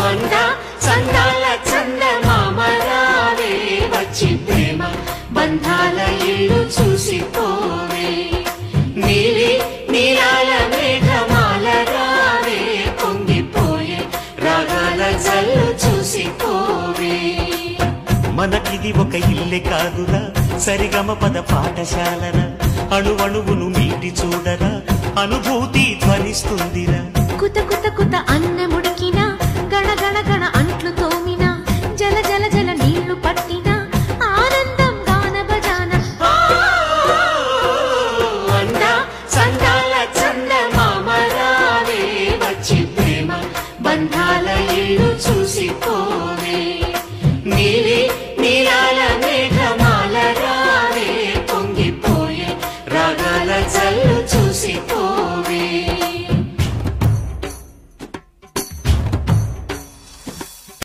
అంద చందాల చందమామరావే వచ్చి ప్రేమ బంధాల ఇల్లు చూసిపోవే నీలి నీలాల మేఘమాల రావే పొంగిపోయే రాగాల జల్లు చూసిపోవే మనకిది ఒక ఇల్లే కాదురా సరిగమ పద పాఠశాలరా అణువణువును మీటి చూడరా అనుభూతి ధ్వనిస్తుందిరా కుత కుత కుత అన్నముడికినా గణ గణ గణ అంట్లు తోమినా జల జల జల నీళ్లు పట్టినా ఆనందం గాన భజాన అంద చందాల చందమామరావే వచ్చి ప్రేమ బంధాల ఇల్లు చూసిపోవే నీలి